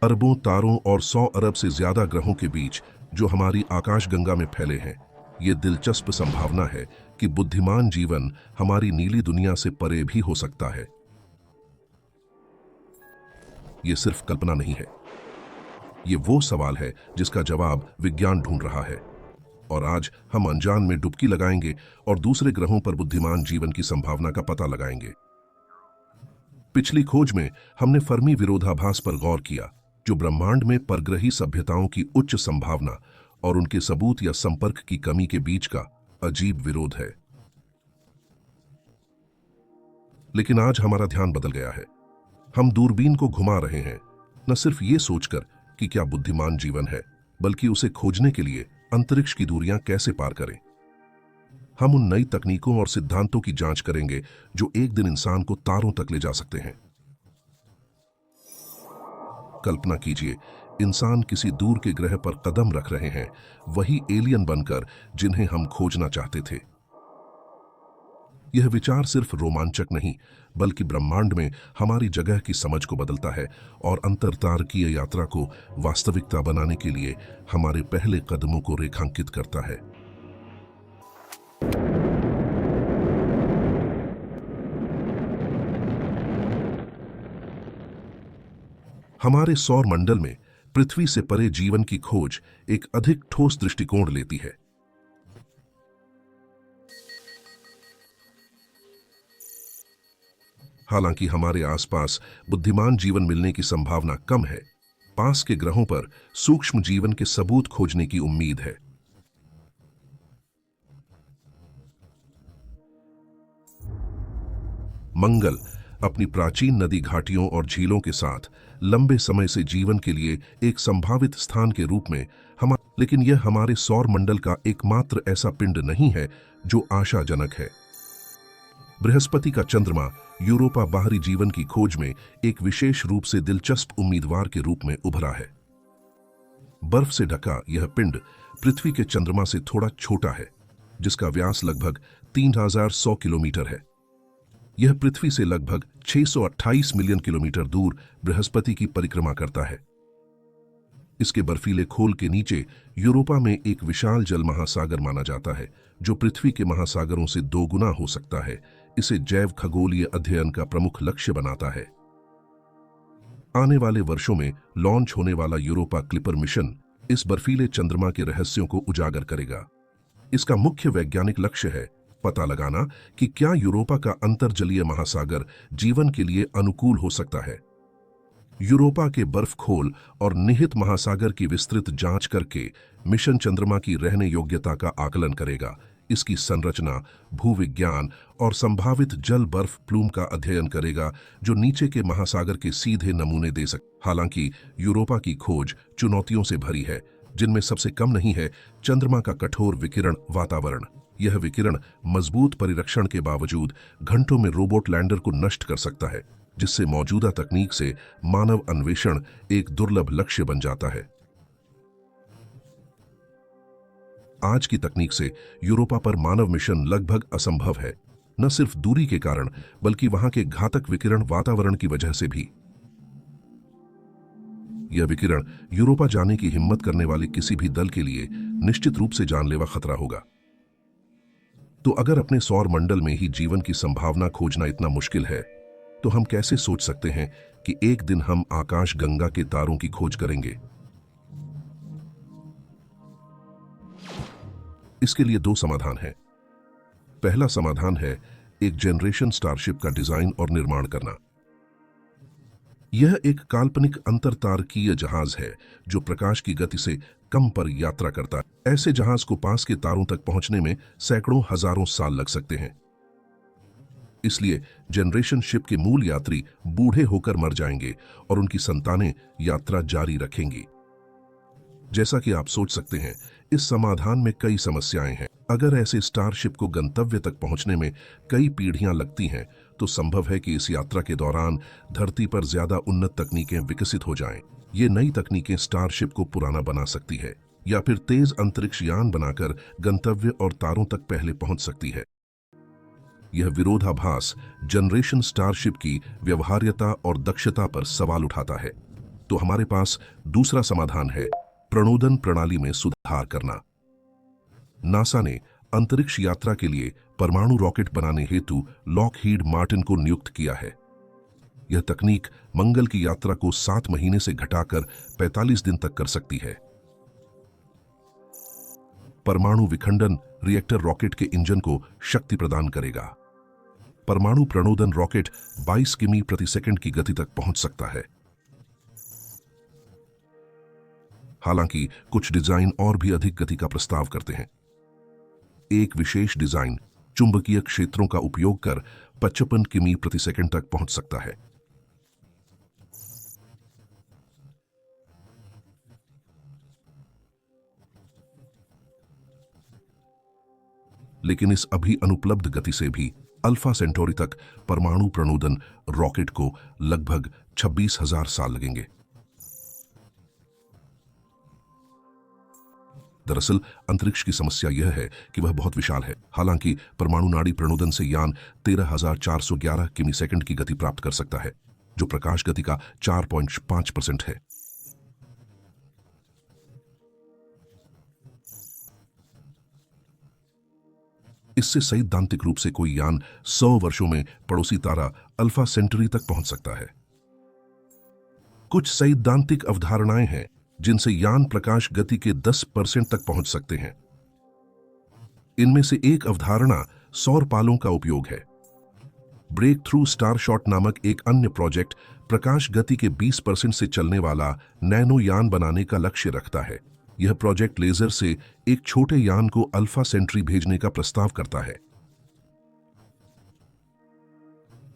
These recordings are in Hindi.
अरबों तारों और 100 अरब से ज्यादा ग्रहों के बीच जो हमारी आकाशगंगा में फैले हैं, ये दिलचस्प संभावना है कि बुद्धिमान जीवन हमारी नीली दुनिया से परे भी हो सकता है। ये सिर्फ कल्पना नहीं है, ये वो सवाल है जिसका जवाब विज्ञान ढूंढ रहा है। और आज हम अनजान में डुबकी लगाएंगे और दूसरे ग्रहों पर बुद्धिमान जीवन की संभावना का पता लगाएंगे। पिछली खोज में हमने फर्मी विरोधाभास पर गौर किया, जो ब्रह्मांड में परग्रही सभ्यताओं की उच्च संभावना और उनके सबूत या संपर्क की कमी के बीच का अजीब विरोध है। लेकिन आज हमारा ध्यान बदल गया है। हम दूरबीन को घुमा रहे हैं, न सिर्फ ये सोचकर कि क्या बुद्धिमान जीवन है, बल्कि उसे खोजने के लिए अंतरिक्ष की दूरियां कैसे पार करें। हम उन नई तकनीकों और सिद्धांतों की जांच करेंगे जो एक दिन इंसान को तारों तक ले जा सकते हैं। कल्पना कीजिए, इंसान किसी दूर के ग्रह पर कदम रख रहे हैं, वही एलियन बनकर जिन्हें हम खोजना चाहते थे। यह विचार सिर्फ रोमांचक नहीं, बल्कि ब्रह्मांड में हमारी जगह की समझ को बदलता है और अंतरतारकीय यात्रा को वास्तविकता बनाने के लिए हमारे पहले कदमों को रेखांकित करता है। हमारे सौर मंडल में पृथ्वी से परे जीवन की खोज एक अधिक ठोस दृष्टिकोण लेती है। हालांकि हमारे आसपास बुद्धिमान जीवन मिलने की संभावना कम है, पास के ग्रहों पर सूक्ष्म जीवन के सबूत खोजने की उम्मीद है। मंगल अपनी प्राचीन नदी घाटियों और झीलों के साथ लंबे समय से जीवन के लिए एक संभावित स्थान के रूप में लेकिन यह हमारे सौर मंडल का एकमात्र ऐसा पिंड नहीं है जो आशाजनक है। बृहस्पति का चंद्रमा यूरोपा बाहरी जीवन की खोज में एक विशेष रूप से दिलचस्प उम्मीदवार के रूप में उभरा है। बर्फ से ढका यह पिंड पृथ्वी के चंद्रमा से थोड़ा छोटा है, जिसका व्यास लगभग 3100 किलोमीटर है। यह पृथ्वी से लगभग 628 मिलियन किलोमीटर दूर बृहस्पति की परिक्रमा करता है। इसके बर्फीले खोल के नीचे यूरोपा में एक विशाल जल महासागर माना जाता है, जो पृथ्वी के महासागरों से 2 गुना हो सकता है। इसे जैव खगोलीय अध्ययन का प्रमुख लक्ष्य बनाता है। आने वाले वर्षों में लॉन्च होने वाला यूरोपा क्लिपर मिशन इस बर्फीले चंद्रमा के रहस्यों को उजागर करेगा। इसका मुख्य वैज्ञानिक लक्ष्य है पता लगाना कि क्या यूरोपा का अंतर्जलीय महासागर जीवन के लिए अनुकूल हो सकता है। यूरोपा के बर्फखोल और निहित महासागर की विस्तृत जांच करके मिशन चंद्रमा की रहने योग्यता का आकलन करेगा, इसकी संरचना, भूविज्ञान और संभावित जल बर्फ प्लूम का अध्ययन करेगा जो नीचे के महासागर के सीधे नमूने दे सकते। हालांकि यूरोपा की खोज चुनौतियों से भरी है, जिनमें सबसे कम नहीं है चंद्रमा का कठोर विकिरण वातावरण। यह विकिरण मजबूत परिरक्षण के बावजूद घंटों में रोबोट लैंडर को नष्ट कर सकता है, जिससे मौजूदा तकनीक से मानव अन्वेषण एक दुर्लभ लक्ष्य बन जाता है। आज की तकनीक से यूरोपा पर मानव मिशन लगभग असंभव है, न सिर्फ दूरी के कारण बल्कि वहां के घातक विकिरण वातावरण की वजह से भी। यह विकिरण यूरोपा जाने की हिम्मत करने वाले किसी भी दल के लिए निश्चित रूप से जानलेवा खतरा होगा। तो अगर अपने सौर मंडल में ही जीवन की संभावना खोजना इतना मुश्किल है, तो हम कैसे सोच सकते हैं कि एक दिन हम आकाश गंगा के तारों की खोज करेंगे। इसके लिए 2 समाधान हैं। पहला समाधान है एक जनरेशन स्टारशिप का डिजाइन और निर्माण करना। यह एक काल्पनिक अंतरतारकीय जहाज है जो प्रकाश की गति से कम पर यात्रा करता है। ऐसे जहाज को पास के तारों तक पहुंचने में सैकड़ों हजारों साल लग सकते हैं। इसलिए जनरेशन शिप के मूल यात्री बूढ़े होकर मर जाएंगे और उनकी संतानें यात्रा जारी रखेंगी। जैसा कि आप सोच सकते हैं, इस समाधान में कई समस्याएं हैं। अगर ऐसे स्टारशिप को गंतव्य तक पहुंचने में कई पीढ़ियां लगती हैं, तो संभव है कि इस यात्रा के दौरान धरती पर ज्यादा उन्नत तकनीकें विकसित हो जाएं। ये नई तकनीकें स्टारशिप को पुराना बना सकती है या फिर तेज अंतरिक्ष यान बनाकर गंतव्य और तारों तक पहले पहुंच सकती है। यह विरोधाभास जनरेशन स्टारशिप की व्यवहार्यता और दक्षता पर सवाल उठाता है। तो हमारे पास दूसरा समाधान है, प्रणोदन प्रणाली में सुधार करना। नासा ने अंतरिक्ष यात्रा के लिए परमाणु रॉकेट बनाने हेतु लॉकहीड मार्टिन को नियुक्त किया है। यह तकनीक मंगल की यात्रा को 7 महीने से घटाकर 45 दिन तक कर सकती है। परमाणु विखंडन रिएक्टर रॉकेट के इंजन को शक्ति प्रदान करेगा। परमाणु प्रणोदन रॉकेट 22 किमी प्रति सेकंड की गति तक पहुंच सकता है। हालांकि कुछ डिजाइन और भी अधिक गति का प्रस्ताव करते हैं। एक विशेष डिजाइन चुंबकीय क्षेत्रों का उपयोग कर 55 किमी प्रति सेकंड तक पहुंच सकता है। लेकिन इस अभी अनुपलब्ध गति से भी अल्फा सेंटोरी तक परमाणु प्रणोदन रॉकेट को लगभग 26,000 साल लगेंगे। दरअसल अंतरिक्ष की समस्या यह है कि वह बहुत विशाल है। हालांकि परमाणु नाड़ी प्रणोदन से यान 13,411 किमी सेकंड की गति प्राप्त कर सकता है, जो प्रकाश गति का 4.5% है। इससे सैद्धांतिक रूप से कोई यान 100 वर्षों में पड़ोसी तारा अल्फा सेंटरी तक पहुंच सकता है। कुछ सैद्धांतिक अवधारणाएं हैं जिनसे यान प्रकाश गति के 10% तक पहुंच सकते हैं। इनमें से एक अवधारणा सौर पालों का उपयोग है। ब्रेक थ्रू स्टार शॉट नामक एक अन्य प्रोजेक्ट प्रकाश गति के 20% से चलने वाला नैनो यान बनाने का लक्ष्य रखता है। यह प्रोजेक्ट लेजर से एक छोटे यान को अल्फा सेंटरी भेजने का प्रस्ताव करता है।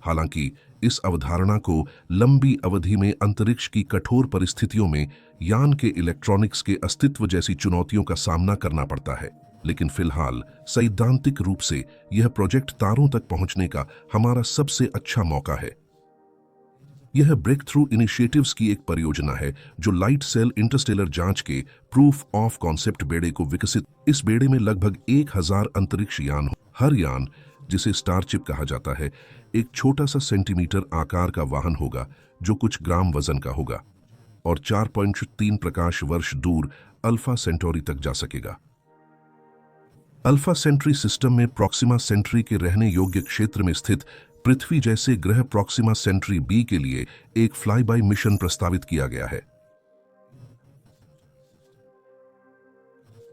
हालांकि इस अवधारणा को लंबी अवधि में अंतरिक्ष की कठोर परिस्थितियों में यान के इलेक्ट्रॉनिक्स के अस्तित्व जैसी चुनौतियों का सामना करना पड़ता है। लेकिन फिलहाल सैद्धांतिक रूप से यह प्रोजेक्ट तारों तक पहुंचने का हमारा सबसे अच्छा मौका है। यह ब्रेक थ्रू इनिशिएटिव्स की एक परियोजना है जो लाइट सेल इंटरस्टेलर जांच के प्रूफ ऑफ कॉन्सेप्ट बेड़े को विकसित। इस बेड़े में लगभग 1000 अंतरिक्ष यान हो। हर यान, जिसे स्टारशिप कहा जाता है, एक छोटा सा सेंटीमीटर आकार का वाहन होगा जो कुछ ग्राम वजन का होगा और 4.3 प्रकाश वर्ष दूर अल्फा सेंटोरी तक जा सकेगा। अल्फा सेंट्री सिस्टम में प्रॉक्सिमा सेंट्री के रहने योग्य क्षेत्र में स्थित पृथ्वी जैसे ग्रह प्रॉक्सिमा सेंट्री बी के लिए एक फ्लाई बाय मिशन प्रस्तावित किया गया है।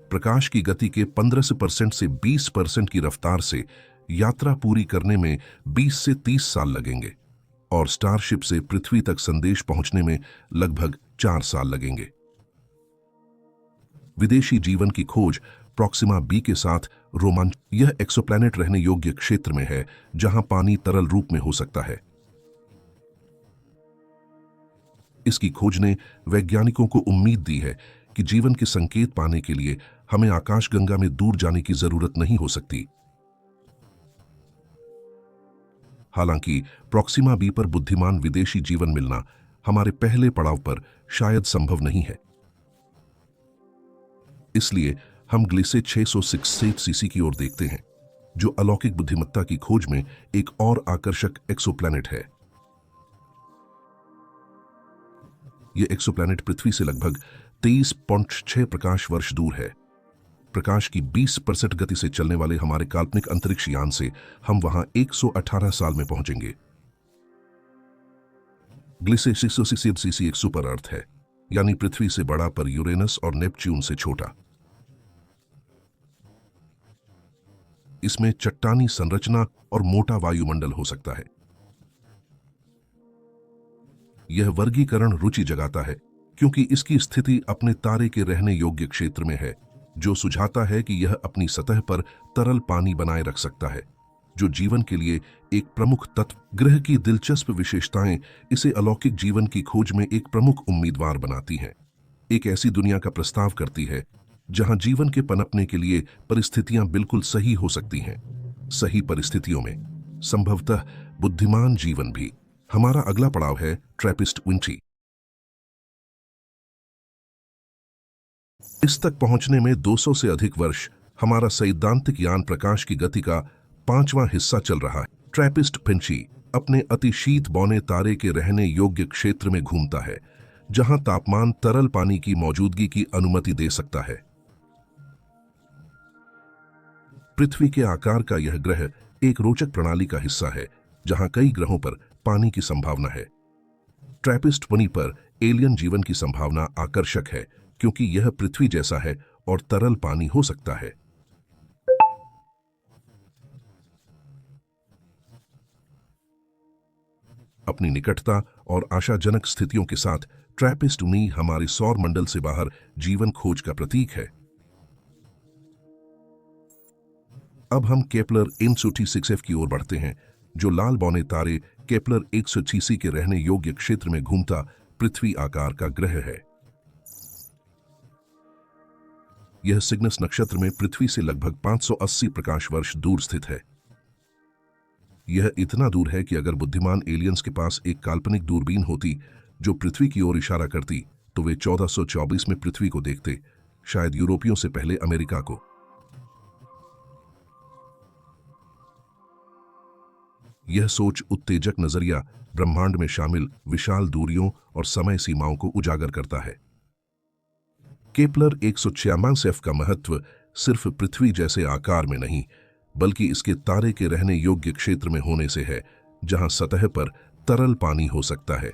प्रकाश की गति के 15% से 20% की रफ्तार से यात्रा पूरी करने में 20 से 30 साल लगेंगे और स्टारशिप से पृथ्वी तक संदेश पहुंचने में लगभग 4 साल लगेंगे। विदेशी जीवन की खोज प्रॉक्सिमा बी के साथ रोमांच। यह एक्सोप्लैनेट रहने योग्य क्षेत्र में है जहां पानी तरल रूप में हो सकता है। इसकी खोज ने वैज्ञानिकों को उम्मीद दी है कि जीवन के संकेत पाने के लिए हमें आकाशगंगा में दूर जाने की जरूरत नहीं हो सकती। हालांकि प्रॉक्सिमा बी पर बुद्धिमान विदेशी जीवन मिलना हमारे पहले पड़ाव पर शायद संभव नहीं है। इसलिए हम ग्लिसे 666 सीसी की ओर देखते हैं, जो अलौकिक बुद्धिमत्ता की खोज में एक और आकर्षक एक्सोप्लैनेट है। यह एक्सोप्लैनेट पृथ्वी से लगभग 23.6 प्रकाश वर्ष दूर है। प्रकाश की 20% गति से चलने वाले हमारे काल्पनिक अंतरिक्ष यान से हम वहां 118 साल में पहुंचेंगे। ग्लिसे 666 सीसी एक सुपर अर्थ है, यानी पृथ्वी से बड़ा पर यूरेनस और नेपच्यून से छोटा। इसमें चट्टानी संरचना और मोटा वायुमंडल हो सकता है। यह वर्गीकरण रुचि जगाता है क्योंकि इसकी स्थिति अपने तारे के रहने योग्य क्षेत्र में है, जो सुझाता है कि यह अपनी सतह पर तरल पानी बनाए रख सकता है, जो जीवन के लिए एक प्रमुख तत्व। ग्रह की दिलचस्प विशेषताएं इसे अलौकिक जीवन की खोज में एक प्रमुख उम्मीदवार बनाती हैं। एक ऐसी दुनिया का प्रस्ताव करती है जहां जीवन के पनपने के लिए परिस्थितियां बिल्कुल सही हो सकती हैं। सही परिस्थितियों में संभवतः बुद्धिमान जीवन भी। हमारा अगला पड़ाव है ट्रैपिस्ट-विंची। इस तक पहुंचने में 200 से अधिक वर्ष। हमारा सैद्धांतिक यान प्रकाश की गति का 5वां हिस्सा चल रहा है। ट्रैपिस्ट-विंची अपने अति शीत बौने तारे के रहने योग्य क्षेत्र में घूमता है, जहां तापमान तरल पानी की मौजूदगी की अनुमति दे सकता है। पृथ्वी के आकार का यह ग्रह एक रोचक प्रणाली का हिस्सा है जहां कई ग्रहों पर पानी की संभावना है। ट्रैपिस्ट-1 पर एलियन जीवन की संभावना आकर्षक है क्योंकि यह पृथ्वी जैसा है और तरल पानी हो सकता है। अपनी निकटता और आशाजनक स्थितियों के साथ ट्रैपिस्ट-1 हमारे सौर मंडल से बाहर जीवन खोज का प्रतीक है। अब हम केपलर 136f की ओर बढ़ते हैं, जो लाल बौने तारे केपलर 186 के रहने योग्य क्षेत्र में घूमता पृथ्वी आकार का ग्रह है। यह सिग्नस नक्षत्र में पृथ्वी से लगभग 580 प्रकाश वर्ष दूर स्थित है। यह इतना दूर है कि अगर बुद्धिमान एलियंस के पास एक काल्पनिक दूरबीन होती जो पृथ्वी की ओर इशारा करती, तो वे 1424 में पृथ्वी को देखते, शायद यूरोपियों से पहले अमेरिका को। यह सोच उत्तेजक नजरिया ब्रह्मांड में शामिल विशाल दूरियों और समय सीमाओं को उजागर करता है। केपलर 196f का महत्व सिर्फ पृथ्वी जैसे आकार में नहीं, बल्कि इसके तारे के रहने योग्य क्षेत्र में होने से है, जहां सतह पर तरल पानी हो सकता है।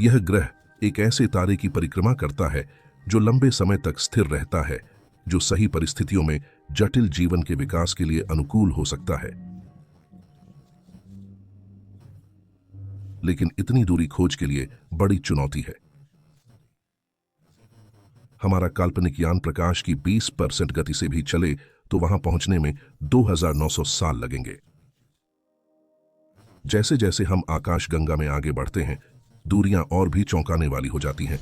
यह ग्रह एक ऐसे तारे की परिक्रमा करता है जो लंबे समय तक स्थिर रहता है, जो सही परिस्थितियों में जटिल जीवन के विकास के लिए अनुकूल हो सकता है। लेकिन इतनी दूरी खोज के लिए बड़ी चुनौती है। हमारा काल्पनिक यान प्रकाश की 20% गति से भी चले तो वहां पहुंचने में 2900 साल लगेंगे। जैसे जैसे हम आकाशगंगा में आगे बढ़ते हैं, दूरियां और भी चौंकाने वाली हो जाती हैं,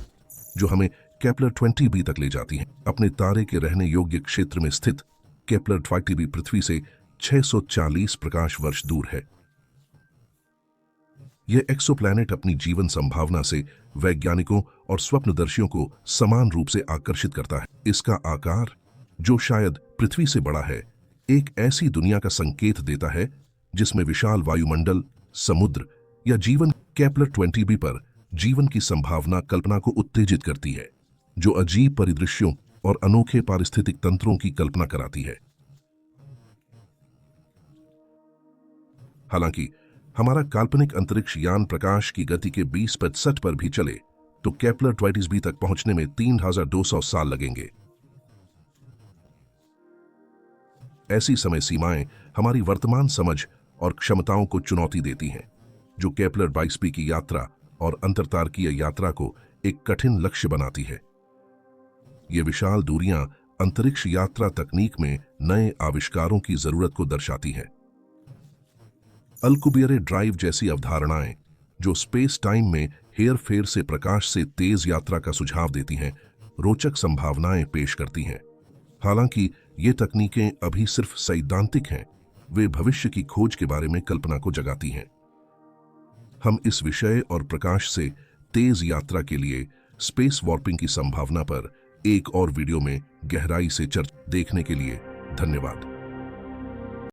जो हमें केपलर 20b तक ले जाती हैं। अपने तारे के रहने योग्य क्षेत्र में स्थित केपलर 20b पृथ्वी से 640 प्रकाश वर्ष दूर है। यह एक्सोप्लैनेट अपनी जीवन संभावना से वैज्ञानिकों और स्वप्नदर्शियों को समान रूप से आकर्षित करता है। इसका आकार, जो शायद पृथ्वी से बड़ा है, एक ऐसी दुनिया का संकेत देता है जिसमें विशाल वायुमंडल, समुद्र या जीवन। केपलर 20b पर जीवन की संभावना कल्पना को उत्तेजित करती है, जो अजीब परिदृश्यों और अनोखे पारिस्थितिक तंत्रों की कल्पना कराती है। हालांकि हमारा काल्पनिक अंतरिक्ष यान प्रकाश की गति के 20% पर भी चले तो केपलर 20b तक पहुंचने में 3200 साल लगेंगे। ऐसी समय सीमाएं हमारी वर्तमान समझ और क्षमताओं को चुनौती देती हैं, जो केपलर 22b की यात्रा और अंतरतारकीय यात्रा को एक कठिन लक्ष्य बनाती है। ये विशाल दूरियां अंतरिक्ष यात्रा तकनीक में नए आविष्कारों की जरूरत को दर्शाती हैं। अल्कुबियरे ड्राइव जैसी अवधारणाएं, जो स्पेस टाइम में हेरफेर से प्रकाश से तेज यात्रा का सुझाव देती हैं, रोचक संभावनाएं पेश करती हैं। हालांकि ये तकनीकें अभी सिर्फ सैद्धांतिक हैं, वे भविष्य की खोज के बारे में कल्पना को जगाती हैं। हम इस विषय और प्रकाश से तेज यात्रा के लिए स्पेस वॉर्पिंग की संभावना पर एक और वीडियो में गहराई से चर्चा देखने के लिए धन्यवाद।